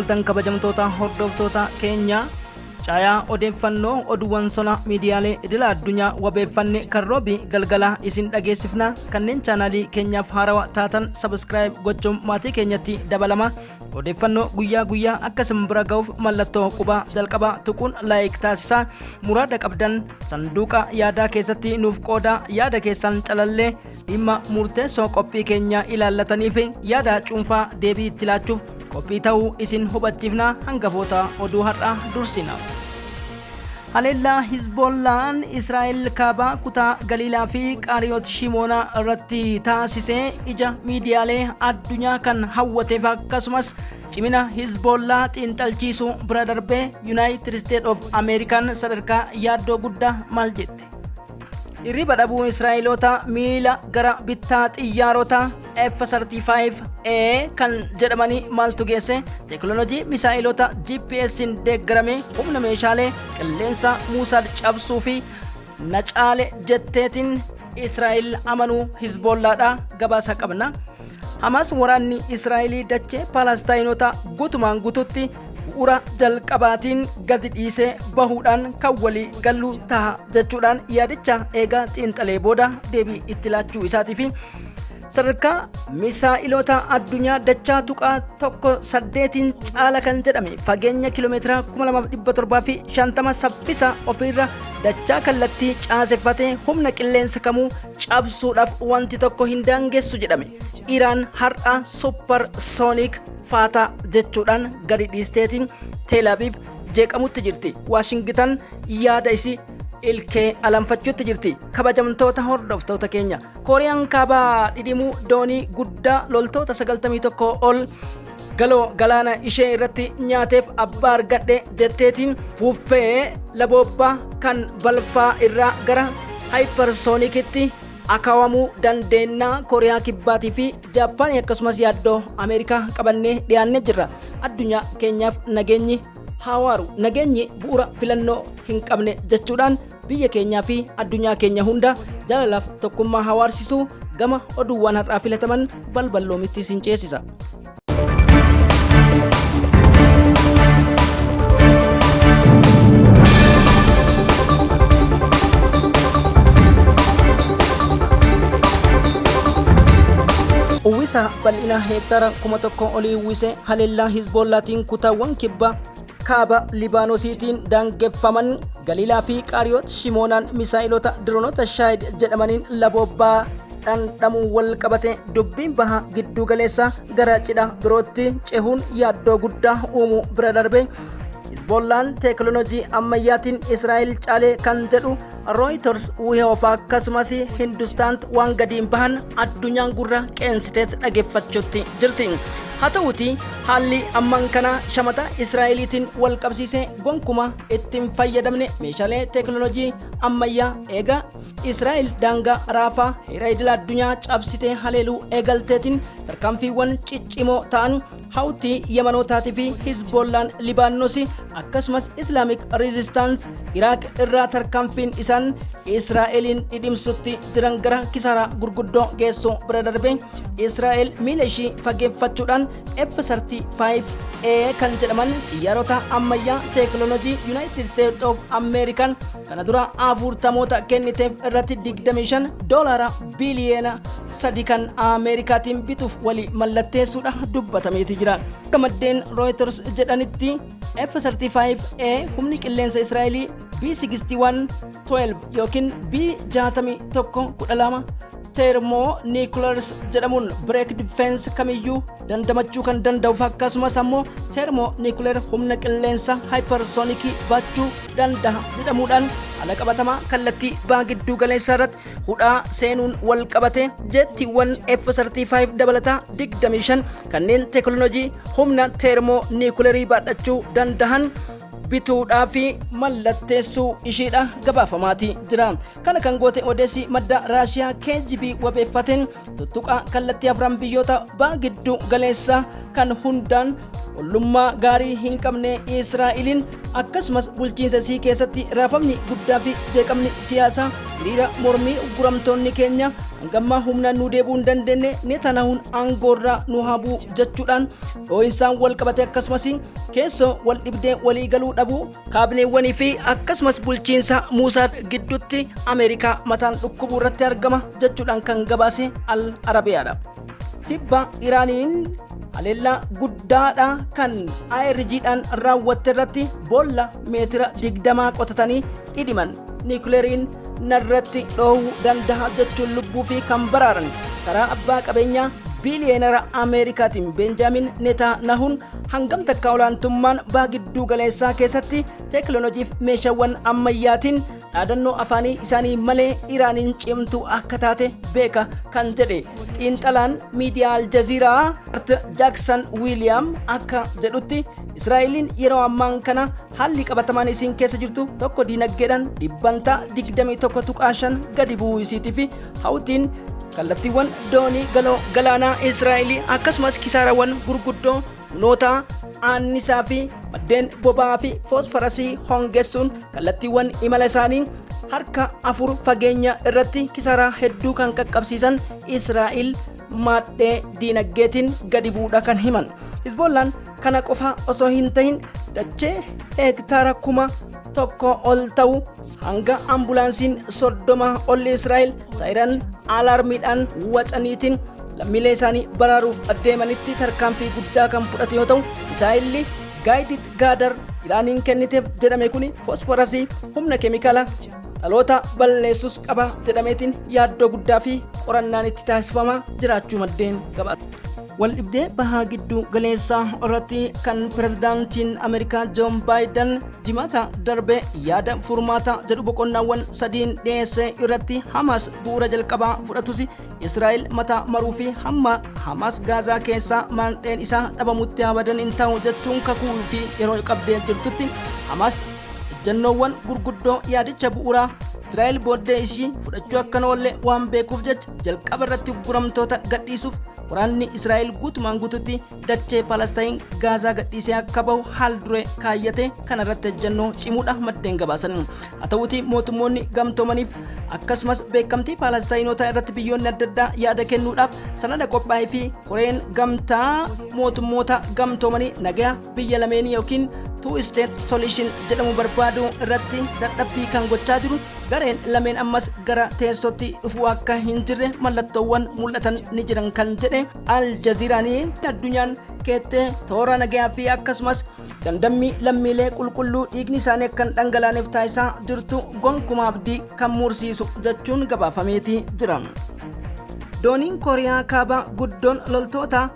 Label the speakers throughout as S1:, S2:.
S1: Attamoltan kabajamtoota hordoftoota keenya Caayaa odeeffannoo oduuwwan sona miidiyaalee idil addunyaa wabeeffanne kan roobii galgala isin dhageessifna kanneen chaanaalii keenyaaf haarawaa taatan subscribe gochuun maatii keenyatti dabalama odeeffannoo guyyaa akkasuma bira ga'uuf mallattoo qubaa jalqabaa tuquun like taasisaa muraada qabdan sanduuqa yaadaa keessatti nuuf qoodaa yaada keessan calallee dhimma murteessoo qophii keenya ilaallataniif yaada cuunfaa deebii itti laachuuf qophii ta'uu isin hubachiifna hangafoota oduu har'a dursina. Haleellaa Hizbollaan Israa'el kaabaa kutaa Galiilaa fi Qaariyoot Shimoonaa irratti taasisee ija miidiyaalee addunyaa kan hawwateef akkasumas cimina Hizbollaa xiinxalchiisuu bira darbee United States of America sadarkaa yaaddoo guddaa maal jette? Hirriba dhabuu Israa'eloota miila gara bittaa xiyyaarota F-35A kan jedhamanii maaltu geesse teekinooloojii misaa'ilota GPS'n deeggarame humna meeshaalee qilleensa Muusaad cabsuu fi nacaale jetteetiin Israa'el amanuu Hizbollaadha gabaasa qabna. Hamas waraanni Israa'elii dachee Palestaayinota guutumaan guututti bu'uura jalqabaatiin gadi dhiisee bahuudhaan kan walii galuu ta'a jechuudhaan yaadicha eegaa xiinxalee booda deebii itti laachuu isaatii fi sadarkaa misaa'ilota addunyaa dachaa tuqaa 1.8 caala kan jedhame fageenya kiiloomeetira 2750 saffisa ofirra dachaa kallattii caaseffatee humna qilleensa kamuu cabsuudhaaf wanti tokko hin daangessu jedhame. Iraan har'a supersonic faata jechuudhaan gadi dhiisteetiin Tel Aviv jeeqamutti jirti. Washington yaada isii ilkee alanfachuutti jirti. Kabajamtoota hordoftoota keenya Kooriyaan kaabaa dhidhimuu doonii guddaa loltoota 91 ol galoo galaana ishee irratti nyaateef abbaa argadhe jetteetiin fuuffee laboobbaa kan balfaa irraa gara hypersonikitti akawamuu dandeenya. Kooriyaa kibbaatii fi Jaappaan akkasumas yaaddoo Ameerikaa qabannee dhiyaannee jirra. Addunyaa keenyaaf nageenyi hawaaru nageenyi bu'uura filannoo hin qabne jechuudhaan biyya keenyaa fi addunyaa keenya hunda jaalalaaf tokkummaa hawaarsisuu gama oduuwwan har'aa filataman balballoomitti sin ceesisa. Uwwisa bal'ina heektaara 1,000 olii uwwise haleellaa Hizbollaatiin kutaawwan kibba kaaba Libaanoosiitiin daangeffaman Galiilaa fi Qaariyoot Shimoonaan misaa'ilota diroonota shaahid jedhamaniin laboobbaa dhandhamuu wal qabate dubbiin baha gidduu galeessa gara cidha birootti cehuun yaaddoo guddaa uumuu bira darbe. Hizbollaan teekinooloojii ammayyaatiin Israa'el caalee kan jedhu Reuters wihoof akkasumas Hindustaan waan gadiin bahan addunyaan gurra qeensiteet dhageeffachuutti jirti. Haa ta'uutii haalli amman kana shamata Israa'eliitiin wal qabsiisee gonkuma ittiin fayyadamne meeshaalee teekinooloojii ammayyaa eega Israa'el daangaa raafaa heera idil addunyaa cabsitee haleeluu eegalteetiin tarkaanfiiwwan ciccimoo ta'an Hawtii Yemanootaatii fi Hizbollaan Libaanoos akkasumas Islamic Resistance Iraaq irraa tarkaanfiin isaan Israa'eliin dhidhimsutti jiran gara kisaaraa gurguddoo geessuu bira darbe Israa'el miila ishii fageeffachuudhaan F-35A kan jedhaman xiyyaarota ammayyaa teekinooloojii United States of America kana dura afurtamoota kenniteef irratti $25 biliyeena 3 kan Ameerikaatiin bituuf walii mallatteessuudha dubbatameeti jira. Maddeen Reuters jedhanitti F-35A humni qilleensa Israa'elii B-61-12 yookiin B-61-12 thermonuclears jedhamuun break defense kamiyyuu dandamachuu kan danda'u akkasumas ammoo thermonuclear humna qilleensa hypersonic baachuu danda'a jedhamuudhaan haala qabatamaa kallattii baha gidduu galeessaa irratti hudhaa seenuun wal qabate jettiiwwan F-35 dabalataa 25 kanneen teekinooloojii humna thermonuclearii baadhachuu danda'an bituudhaa fi mallatteessuu ishiidha gabaafamaati jira. Kana kan goote odeessi madda Raashiyaa KGB wabeeffateen tuttuqaa kallattii afran biyyoota baha gidduu galeessaa kan hundaan ollummaa gaarii hin qabne Israa'eliin akkasumas bulchiinsa isii keessatti raafamni guddaa fi jeeqamni siyaasaa hiriira mormii uguramtoonni keenya hangammaa humnaan nu deebuu hin dandeenye Netanyahuun aangoorraa nu haa bu'u jechuudhaan dhoo'insaan wal qabate akkasumas keessoo wal dhibdee walii galuu dhabuu kaabineewwanii fi akkasumas bulchiinsa Muusaad gidduutti Ameerikaa mataan dhukkubuu irratti argama jechuudhaan kan gabaase Al-Arabiyaadha. Tibba Iraaniin haleellaa guddaadha kan IRGdhaan raawwatte irratti boolla meetira 20 qotatanii dhidhiman niikuleeriin narratti dhoowwuu danda'a jechuun lubbuu fi kan baraaran karaa abbaa qabeenyaa biiliyeenara Ameerikaatiin Benjaamin Netanyahuun hangam takka olaantummaan baagiddu galeessaa keessatti teekinooloojiif meeshaawwan ammayyaatiin dhaadannoo afaanii isaanii malee Iraaniin cimtuu akka taate beeka kan jedhe xiinxalaan miidiyaa Aljaziiraa Jaaksan Wiiliyaam akka jedhutti Israa'eliin yeroo ammaan kana haalli qabatamaan isiin keessa jirtu tokko diinagdeedhaan dhibbantaa 21.5 gadi bu'uu isiitii fi hawtiin kallattiiwwan doonii galaanaa Israa'elii akkasumas kisaarawwan gurguddoo noota annisaa fi maddeen boba'aa fi foosfarasii hongeessuun kallattiiwwan imala isaanii harka 4 fageenya irratti kisaaraa hedduu kan qaqqabsiisan Israa'el maadhee diinagdeetiin gadi bu'uudha kan himan. Hizbollaan kana qofa osoo hin ta'in dachee heektaara 1,000 ol ta'u hanga ambulaansiin 30 ol Israa'el saayiraan alaarmiidhaan wacaniitiin lammiilee isaanii baraaruuf adeemanitti tarkaanfii guddaa kan fudhate yoo ta'u Israa'el gaayidid gaadar Iraaniin kenniteef jedhame kun foosforasii humna keemikaala dhaloota balleessus qaba jedhameetiin yaaddoo guddaa fi qorannaan itti taasifamaa jiraachuu maddeen gabaatu. Wal dhibdee bahaa giddu galeessaa irratti kan pirezidaantiin Ameerikaa Joon Baayiden jimaata darbe yaada furmaata jedhu boqonnaawwan sadiin dhiyeesse irratti Hamaas bu'uura jalqabaa fudhatus Israa'el mataa maruu fi hamma Hamaas Gaazaa keessaa maandheen isaa dhabamutti abadan hin ta'u jechuun kakuu fi yeroo qabdee jirtutti Hamaas ejjennoowwan gurguddoo yaadicha bu'uuraa Israa'el booddee ishii fudhachuu akka oolle waan beekuuf jecha jalqaba irratti uguramtoota gadhiisuuf waraanni Israa'el guutumaan guututti dachee Palestaayin Gaazaa gadhiisee akka bahu haal duree kaayyate kana irratti ejjennoo cimuudha maddeen gabaasan. Haa ta'uutii mootummoonni gamtoomaniif akkasumas beekamtii Palestaayinotaa irratti biyyoonni adda addaa yaada kennuudhaaf sanada qophaa'ee fi koreen gamtaa mootummoota gamtoomanii nagaa biyya lameenii yookiin two-state solution jedhamu barbaadu irratti dadhabbii kan gochaa jiru gareen lameen ammas gara teessootti dhufuu akka hin jirre mallattoowwan mul'atan ni jiran kan jedhe Aljaziiraanii addunyaan keettee toora nagaa fi akkasumas dandammii lammiilee qulqulluu dhiigni isaanii akka hin dhangalaaneef taasisaa jirtu gonkumaa abdii kan mursiisu jechuun gabaafameetii jira. Dooniin Kooriyaa kaabaa guddoon loltoota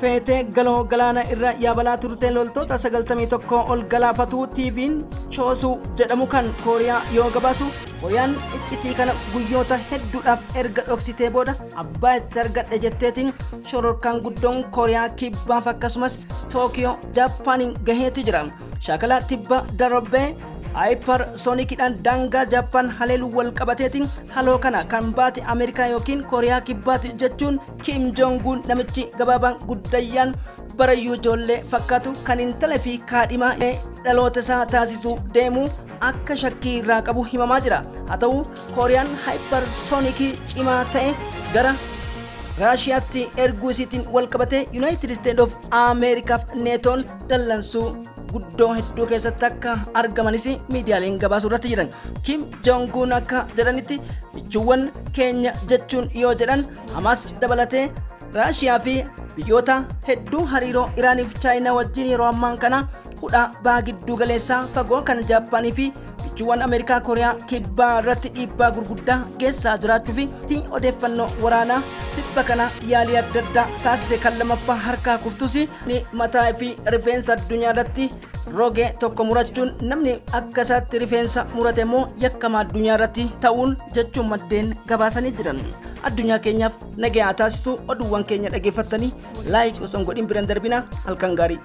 S1: feetee galoo galaana irra yaabalaa turte loltoota 91 ol galaafatu TV'n choosuu jedhamu kan Kooriyaa yoo gabaasu Kooriyaan iccitii kana guyyoota hedduudhaaf erga dhoksitee booda abbaa itti argadhe jetteetiin shororkaan guddoon Kooriyaa kibbaaf akkasumas Tookiyoo Jaappaaniin gaheetti jira. Shaakala tibba darbee Hypersonicidhaan daangaa Jaappaan haleeluu wal qabateetiin haloo kana kan baate Ameerikaa yookiin Kooriyaa kibbaati jechuun Kim Jong-un namichi gabaabaan guddayyaan barayyuu ijoollee fakkaatu kan intalaa fi kaadhimaa dhaloota isaa taasisuu deemu akka shakkii irraa qabu himamaa jira. Haa ta'u Kooriyaan Hypersonicii cimaa ta'e gara Raashiyaatti erguu isiitiin wal qabatee United States of Americaaf neetoon dallansuu guddoo hedduu keessatti akka argamanis miidiyaaleen gabaasuu irratti jiran. Kim Jong-un akka jedhanitti michuuwwan keenya jechuun yoo jedhan Hamaas dabalatee Raashiyaa fi biyyoota hedduu hariiroo Iraaniif Chaayinaa wajjin yeroo ammaan kana hudha baha giddu galeessaa fagoo kan Jaappaanii fi michuuwwan Ameerikaa Kooriyaa kibbaa irratti dhiibbaa gurguddaa geessaa jiraachuu fi odeeffannoo waraanaa tibba kana yaalii adda addaa taasise kan lamaffaa harkaa kuftus ni mataa fi rifeensa addunyaa irratti roge tokko murachuun namni akka isaatti rifeensa murate immoo yakkamaa addunyaa irratti ta'uun jechuun maddeen gabaasanii jiran. Addunyaa keenyaaf nagaa taasisuu oduuwwan keenya dhageeffattanii laayik osoo hin godhin biraan darbina halkan gaarii.